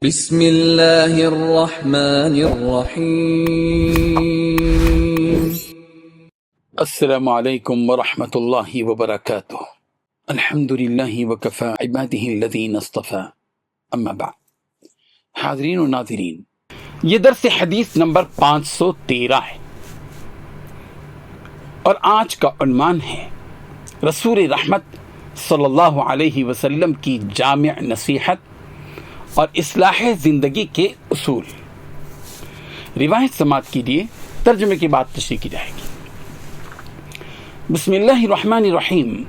بسم اللہ الرحمن الرحیم۔ السلام علیکم ورحمۃ اللہ وبرکاتہ۔ الحمد للہ وکفی عبادہ الذین اصطفی، اما بعد۔ حاضرین و ناظرین، یہ درس حدیث نمبر 513 ہے اور آج کا عنوان ہے رسول رحمت صلی اللہ علیہ وسلم کی جامع نصیحت اور اصلاح زندگی کے اصول۔ روایت سماعت کے لیے ترجمے کے بعد تشریح کی جائے گی۔ بسم اللہ الرحمن الرحیم۔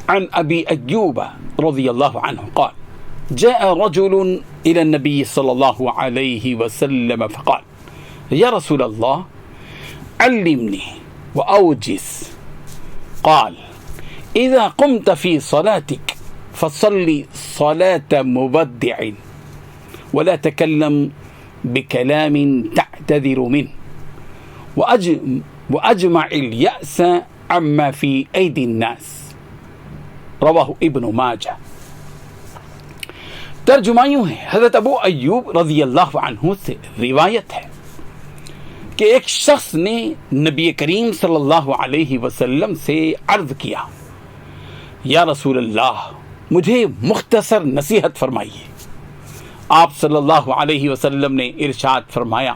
عن ابی ایوب رضی اللہ عنہ قال جاء رجل الى النبي صلی اللہ علیہ وسلم فقال یا رسول اللہ علمنی واوجز قال اذا قمت في صلاتك فصلی صلاة مبدع ولا تكلم بكلام تعتذر منه وأجمع اليأس عما في أيدي الناس، رواہ ابن ماجہ۔ ترجمہ یوں ہے، حضرت ابو ایوب رضی اللہ عنہ سے روایت ہے کہ ایک شخص نے نبی کریم صلی اللہ علیہ وسلم سے عرض کیا، یا رسول اللہ مجھے مختصر نصیحت فرمائیے۔ آپ صلی اللہ علیہ وسلم نے ارشاد فرمایا،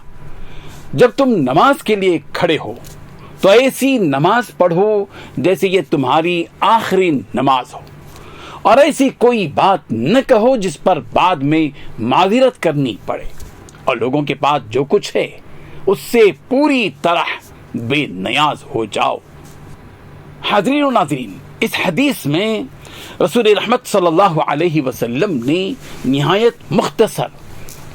جب تم نماز کے لیے کھڑے ہو تو ایسی نماز پڑھو جیسے یہ تمہاری آخری نماز ہو، اور ایسی کوئی بات نہ کہو جس پر بعد میں معذرت کرنی پڑے، اور لوگوں کے پاس جو کچھ ہے اس سے پوری طرح بے نیاز ہو جاؤ۔ حاضرین و ناظرین، اس حدیث میں رسول رحمت صلی اللہ علیہ وسلم نے نہایت مختصر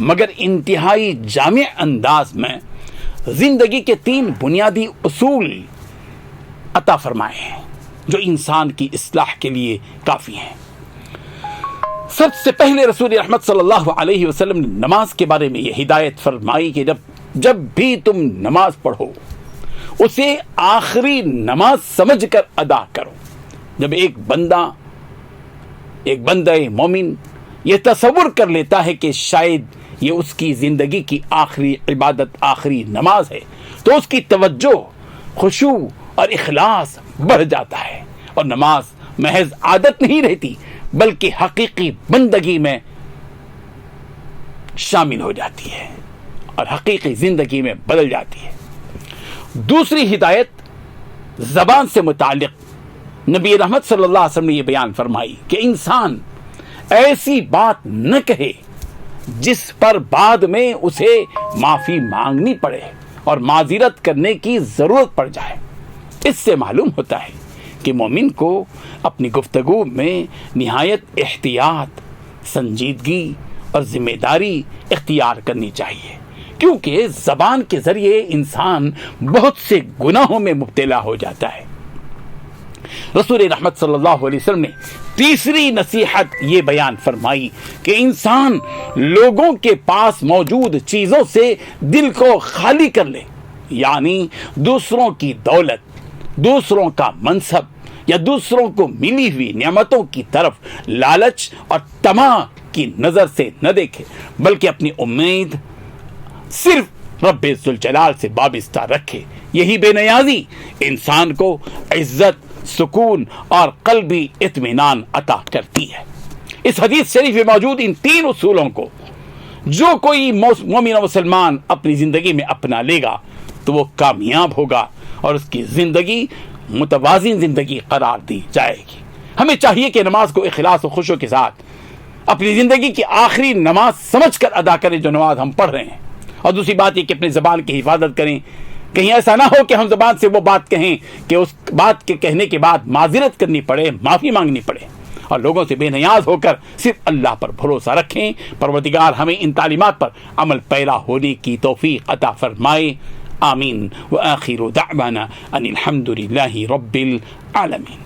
مگر انتہائی جامع انداز میں زندگی کے 3 بنیادی اصول عطا فرمائے ہیں جو انسان کی اصلاح کے لیے کافی ہیں۔ سب سے پہلے رسول رحمت صلی اللہ علیہ وسلم نے نماز کے بارے میں یہ ہدایت فرمائی کہ جب بھی تم نماز پڑھو اسے آخری نماز سمجھ کر ادا کرو۔ جب ایک بندہ مومن یہ تصور کر لیتا ہے کہ شاید یہ اس کی زندگی کی آخری عبادت، آخری نماز ہے، تو اس کی توجہ، خشوع اور اخلاص بڑھ جاتا ہے، اور نماز محض عادت نہیں رہتی بلکہ حقیقی بندگی میں شامل ہو جاتی ہے اور حقیقی زندگی میں بدل جاتی ہے۔ دوسری ہدایت زبان سے متعلق نبی رحمت صلی اللہ علیہ وسلم نے یہ بیان فرمائی کہ انسان ایسی بات نہ کہے جس پر بعد میں اسے معافی مانگنی پڑے اور معذرت کرنے کی ضرورت پڑ جائے۔ اس سے معلوم ہوتا ہے کہ مومن کو اپنی گفتگو میں نہایت احتیاط، سنجیدگی اور ذمہ داری اختیار کرنی چاہیے، کیونکہ زبان کے ذریعے انسان بہت سے گناہوں میں مبتلا ہو جاتا ہے۔ رسول رحمت صلی اللہ علیہ وسلم نے تیسری نصیحت یہ بیان فرمائی کہ انسان لوگوں کے پاس موجود چیزوں سے دل کو خالی کر لے، یعنی دوسروں کی دولت، دوسروں کا منصب یا دوسروں کو ملی ہوئی نعمتوں کی طرف لالچ اور طمع کی نظر سے نہ دیکھے، بلکہ اپنی امید صرف رب ذوالجلال سے وابستہ رکھے۔ یہی بے نیازی انسان کو عزت، سکون اور قلبی اطمینان عطا کرتی ہے۔ اس حدیث شریف میں موجود ان 3 اصولوں کو جو کوئی مومن و مسلمان اپنی زندگی میں اپنا لے گا تو وہ کامیاب ہوگا اور اس کی زندگی متوازن زندگی قرار دی جائے گی۔ ہمیں چاہیے کہ نماز کو اخلاص و خشوع کے ساتھ اپنی زندگی کی آخری نماز سمجھ کر ادا کریں جو نماز ہم پڑھ رہے ہیں، اور دوسری بات یہ کہ اپنی زبان کی حفاظت کریں، کہیں ایسا نہ ہو کہ ہم زبان سے وہ بات کہیں کہ اس بات کے کہنے کے بعد معذرت کرنی پڑے، معافی مانگنی پڑے، اور لوگوں سے بے نیاز ہو کر صرف اللہ پر بھروسہ رکھیں۔ پروردگار ہمیں ان تعلیمات پر عمل پیرا ہونے کی توفیق عطا فرمائے، آمین۔ وآخر دعوانا ان الحمد للہ رب العالمین۔